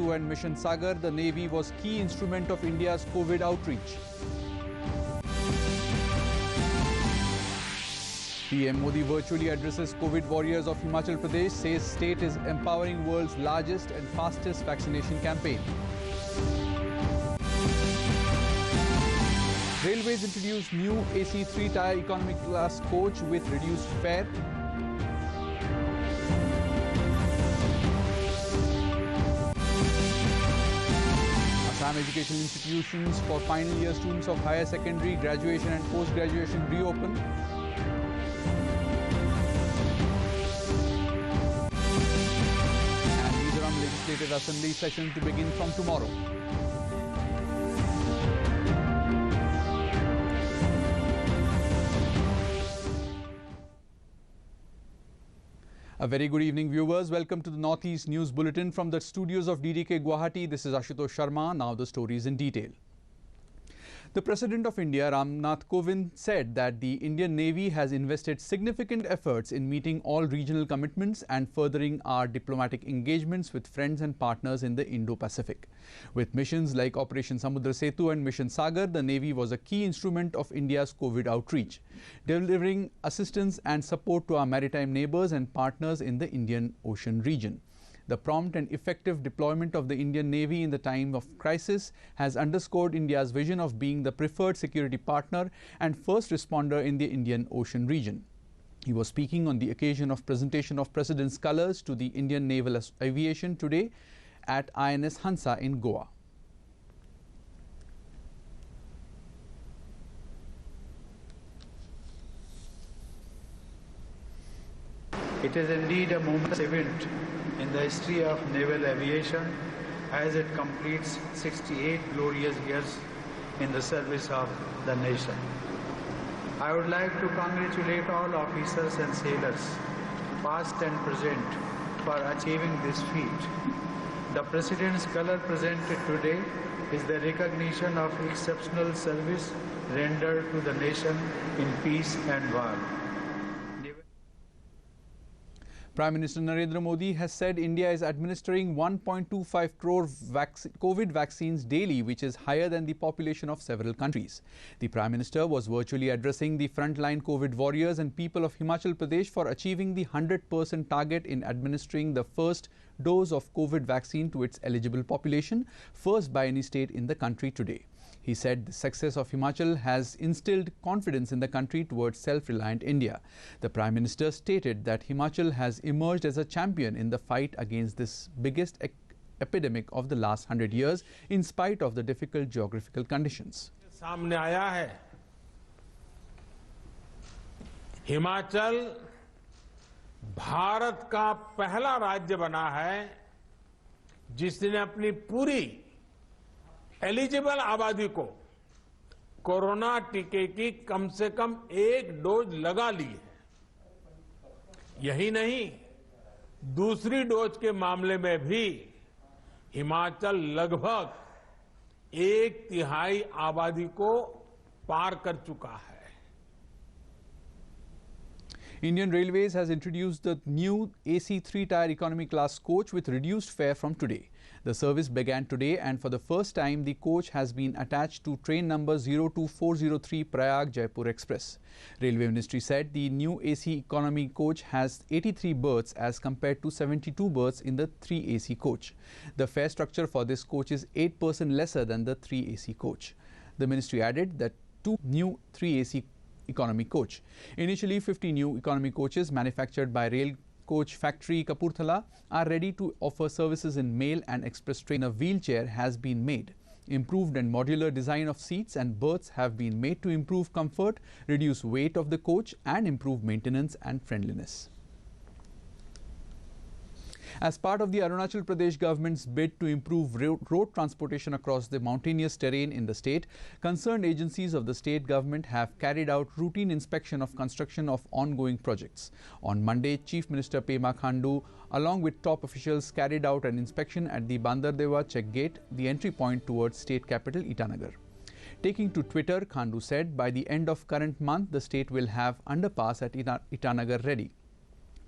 Setu and Mission Sagar, the Navy was key instrument of India's COVID outreach. PM Modi virtually addresses COVID warriors of Himachal Pradesh, says state is empowering world's largest and fastest vaccination campaign. Railways introduced new AC 3-tier economy class coach with reduced fare. Assam educational institutions for final year students of higher secondary, graduation and post-graduation reopen. And Mizoram Legislative Assembly session to begin from tomorrow. A very good evening, viewers. Welcome to the Northeast News Bulletin from the studios of DDK Guwahati. This is Ashutosh Sharma. Now the stories in detail. The President of India, Ramnath Kovind, said that the Indian Navy has invested significant efforts in meeting all regional commitments and furthering our diplomatic engagements with friends and partners in the Indo-Pacific. With missions like Operation Samudra Setu and Mission Sagar, the Navy was a key instrument of India's COVID outreach, delivering assistance and support to our maritime neighbors and partners in the Indian Ocean region. The prompt and effective deployment of the Indian Navy in the time of crisis has underscored India's vision of being the preferred security partner and first responder in the Indian Ocean region. He was speaking on the occasion of presentation of President's colours to the Indian Naval Aviation today at INS Hansa in Goa. It is indeed a momentous event in the history of naval aviation as it completes 68 glorious years in the service of the nation. I would like to congratulate all officers and sailors, past and present, for achieving this feat. The President's colour presented today is the recognition of exceptional service rendered to the nation in peace and war. Prime Minister Narendra Modi has said India is administering 1.25 crore COVID vaccines daily, which is higher than the population of several countries. The Prime Minister was virtually addressing the frontline COVID warriors and people of Himachal Pradesh for achieving the 100% target in administering the first dose of COVID vaccine to its eligible population, first by any state in the country today. He said the success of Himachal has instilled confidence in the country towards self-reliant India. The Prime Minister stated that Himachal has emerged as a champion in the fight against this biggest epidemic of the last 100 years in spite of the difficult geographical conditions. सामने आया है हिमाचल भारत का पहला राज्य बना है जिसने अपनी पूरी एलिजिबल आबादी को कोरोना टीके की कम से कम एक डोज लगा ली है। यही नहीं, दूसरी डोज के मामले में भी हिमाचल लगभग 1/3 आबादी को पार कर चुका है। Indian Railways has introduced the new AC 3-tier economy class coach with reduced fare from today. The service began today and for the first time the coach has been attached to train number 02403 Prayag Jaipur Express. Railway Ministry said the new AC economy coach has 83 berths as compared to 72 berths in the 3AC coach. The fare structure for this coach is 8% lesser than the 3AC coach. The ministry added that 2 new 3AC economy coach. Initially, 50 new economy coaches manufactured by Rail Coach Factory Kapurthala are ready to offer services in mail and express train. A wheelchair has been made. Improved and modular design of seats and berths have been made to improve comfort, reduce weight of the coach and improve maintenance and friendliness. As part of the Arunachal Pradesh government's bid to improve road transportation across the mountainous terrain in the state, concerned agencies of the state government have carried out routine inspection of construction of ongoing projects. On Monday, Chief Minister Pema Khandu, along with top officials, carried out an inspection at the Bandardewa check gate, the entry point towards state capital Itanagar. Taking to Twitter, Khandu said by the end of current month, the state will have underpass at Itanagar ready.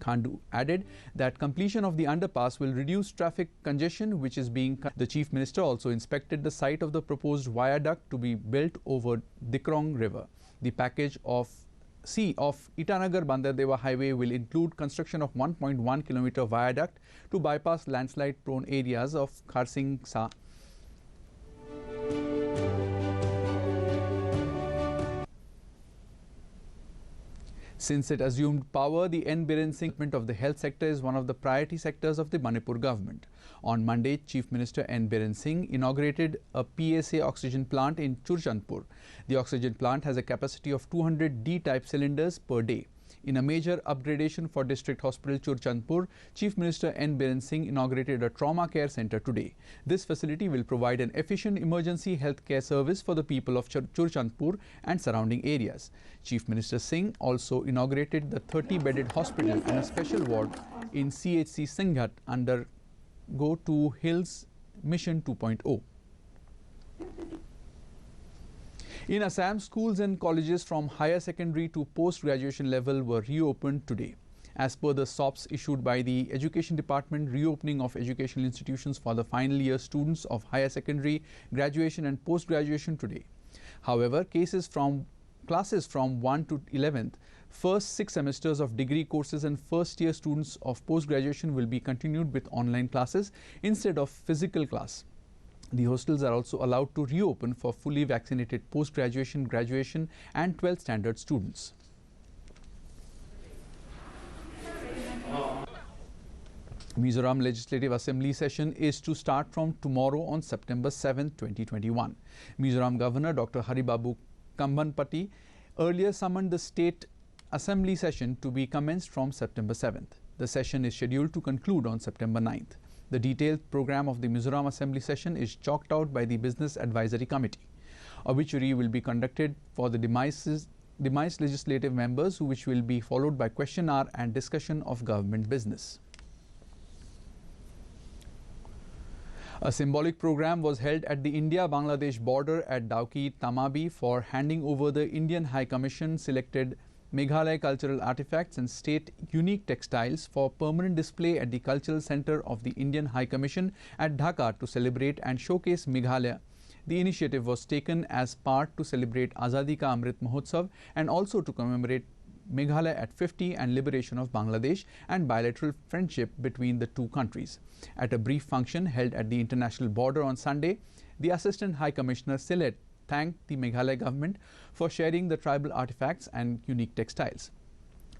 Khandu added that completion of the underpass will reduce traffic congestion, which is being. The Chief Minister also inspected the site of the proposed viaduct to be built over Dikrong River. The package of Itanagar Bandardeva Highway will include construction of 1.1 kilometer viaduct to bypass landslide prone areas of Kharsing Sa. Since it assumed power, the N. Biren Singh of the health sector is one of the priority sectors of the Manipur government. On Monday, Chief Minister N. Biren Singh inaugurated a PSA oxygen plant in Churchandpur. The oxygen plant has a capacity of 200 D-type cylinders per day. In a major upgradation for District Hospital Churchandpur, Chief Minister N. Biren Singh inaugurated a trauma care center today. This facility will provide an efficient emergency health care service for the people of Churchandpur and surrounding areas. Chief Minister Singh also inaugurated the 30-bedded hospital and a special ward in CHC Singhat under Go to Hills Mission 2.0. In Assam, schools and colleges from higher secondary to post-graduation level were reopened today. As per the SOPs issued by the Education Department, reopening of educational institutions for the final year students of higher secondary, graduation and post-graduation today. However, classes from 1 to 11th, first 6 semesters of degree courses and first year students of post-graduation will be continued with online classes instead of physical class. The hostels are also allowed to reopen for fully vaccinated post-graduation, graduation and 12th standard students. Mizoram Legislative Assembly session is to start from tomorrow on September 7, 2021. Mizoram Governor Dr. Haribabu Kambanpati earlier summoned the State Assembly session to be commenced from September 7th. The session is scheduled to conclude on September 9th. The detailed program of the Mizoram Assembly session is chalked out by the Business Advisory Committee. Obituary will be conducted for the demised legislative members, which will be followed by question hour and discussion of government business. A symbolic program was held at the India-Bangladesh border at Dauki, Tamabi for handing over the Indian High Commission selected Meghalaya cultural artifacts and state unique textiles for permanent display at the Cultural Center of the Indian High Commission at Dhaka to celebrate and showcase Meghalaya. The initiative was taken as part to celebrate Azadi Ka Amrit Mahotsav and also to commemorate Meghalaya at 50 and liberation of Bangladesh and bilateral friendship between the two countries. At a brief function held at the international border on Sunday, the Assistant High Commissioner Sylhet thanked the Meghalaya government for sharing the tribal artifacts and unique textiles.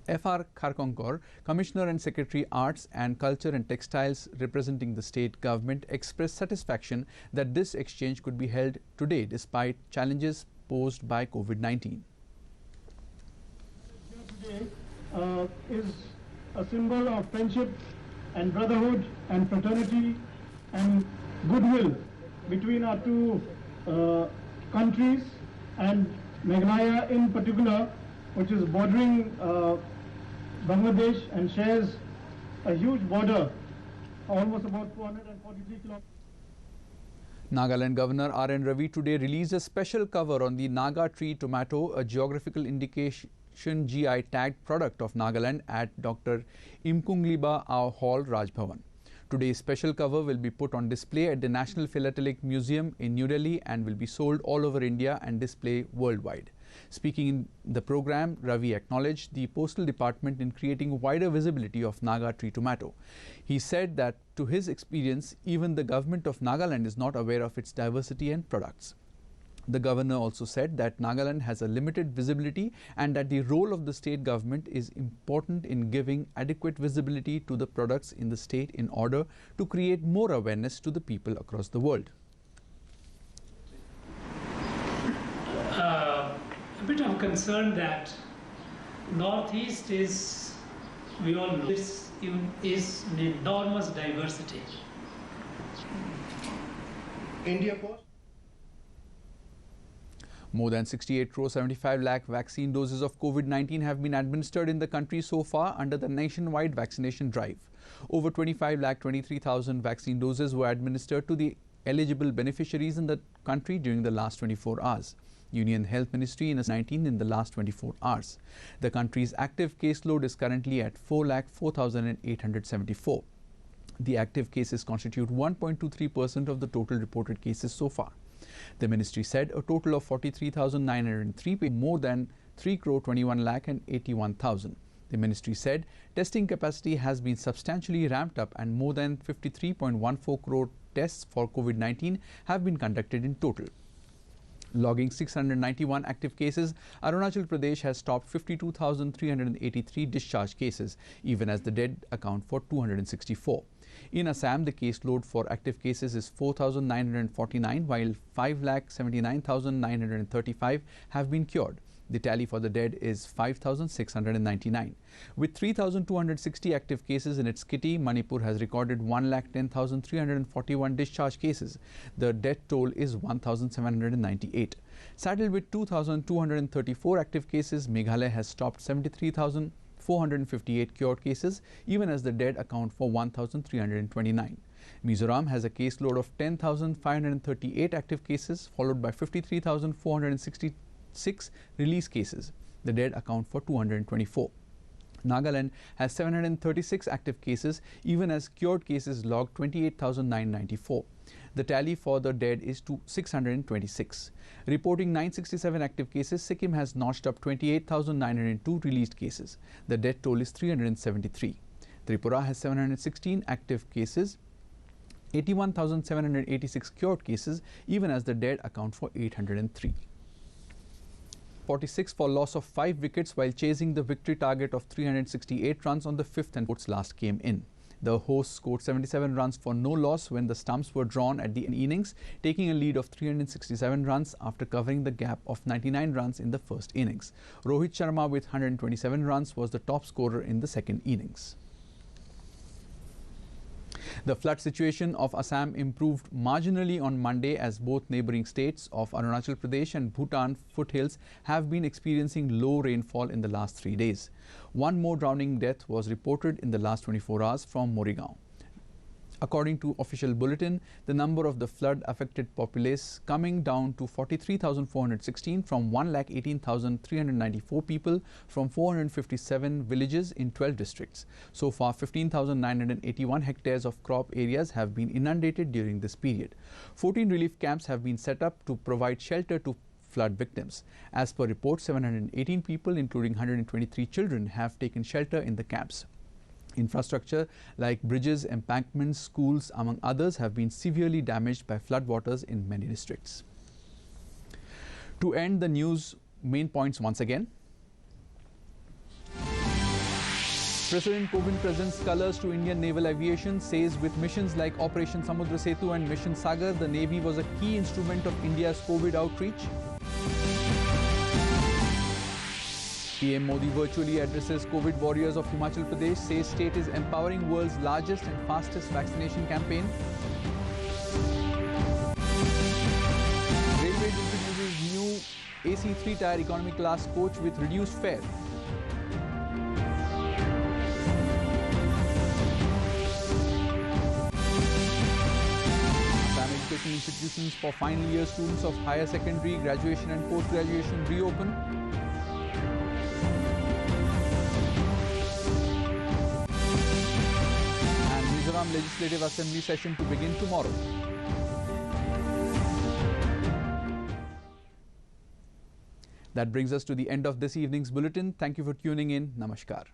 F.R. Kharkonkor, Commissioner and Secretary Arts and Culture and Textiles representing the state government, expressed satisfaction that this exchange could be held today despite challenges posed by COVID-19. Today is a symbol of friendship and brotherhood and fraternity and goodwill between our two countries, and Meghalaya in particular, which is bordering Bangladesh and shares a huge border, almost about 443 kilometers. Nagaland Governor R.N. Ravi today released a special cover on the Naga tree tomato, a geographical indication GI tagged product of Nagaland at Dr. Imkungliba Hall, Raj Bhavan. Today's special cover will be put on display at the National Philatelic Museum in New Delhi and will be sold all over India and display worldwide. Speaking in the program, Ravi acknowledged the Postal Department in creating wider visibility of Naga tree tomato. He said that to his experience, even the government of Nagaland is not aware of its diversity and products. The governor also said that Nagaland has a limited visibility and that the role of the state government is important in giving adequate visibility to the products in the state in order to create more awareness to the people across the world. A bit of concern that Northeast is, we all know, is an enormous diversity. India Post. More than 68 crore 75 lakh vaccine doses of COVID-19 have been administered in the country so far under the nationwide vaccination drive. Over 25 lakh 23,000 vaccine doses were administered to the eligible beneficiaries in the country during the last 24 hours. Union Health Ministry in 19 in the last 24 hours. The country's active caseload is currently at 4,04,874. The active cases constitute 1.23% of the total reported cases so far. The ministry said a total of 43,903 more than 3,21,81,000. The ministry said testing capacity has been substantially ramped up and more than 53.14 crore tests for COVID-19 have been conducted in total. Logging 691 active cases, Arunachal Pradesh has topped 52,383 discharge cases, even as the dead account for 264. In Assam, the caseload for active cases is 4,949, while 5,79,935 have been cured. The tally for the dead is 5,699. With 3,260 active cases in its kitty, Manipur has recorded 1,10,341 discharge cases. The death toll is 1,798. Saddled with 2,234 active cases, Meghalaya has topped 73,458 cured cases, even as the dead account for 1,329. Mizoram has a caseload of 10,538 active cases, followed by 53,466 release cases. The dead account for 224. Nagaland has 736 active cases, even as cured cases logged 28,994. The tally for the dead is 626. Reporting 967 active cases, Sikkim has notched up 28,902 released cases. The death toll is 373. Tripura has 716 active cases, 81,786 cured cases, even as the dead account for 803. 46 for loss of 5 wickets while chasing the victory target of 368 runs on the 5th and 4th last came in. The hosts scored 77 runs for no loss when the stumps were drawn at the innings, taking a lead of 367 runs after covering the gap of 99 runs in the first innings. Rohit Sharma with 127 runs was the top scorer in the second innings. The flood situation of Assam improved marginally on Monday as both neighbouring states of Arunachal Pradesh and Bhutan foothills have been experiencing low rainfall in the last 3 days. One more drowning death was reported in the last 24 hours from Morigaon. According to official bulletin, the number of the flood-affected populace coming down to 43,416 from 1,18,394 people from 457 villages in 12 districts. So far, 15,981 hectares of crop areas have been inundated during this period. 14 relief camps have been set up to provide shelter to flood victims. As per reports, 718 people, including 123 children, have taken shelter in the camps. Infrastructure like bridges, embankments, schools, among others, have been severely damaged by floodwaters in many districts. To end the news main points once again. President Kovind presents colours to Indian naval aviation, says with missions like Operation Samudra Setu and Mission Sagar, the Navy was a key instrument of India's COVID outreach. PM Modi virtually addresses COVID warriors of Himachal Pradesh, says state is empowering world's largest and fastest vaccination campaign. Railways introduces new AC 3-tier economy class coach with reduced fare. Assam education institutions for final year students of higher secondary, graduation and post-graduation reopen. Legislative Assembly session to begin tomorrow. That brings us to the end of this evening's bulletin. Thank you for tuning in. Namaskar.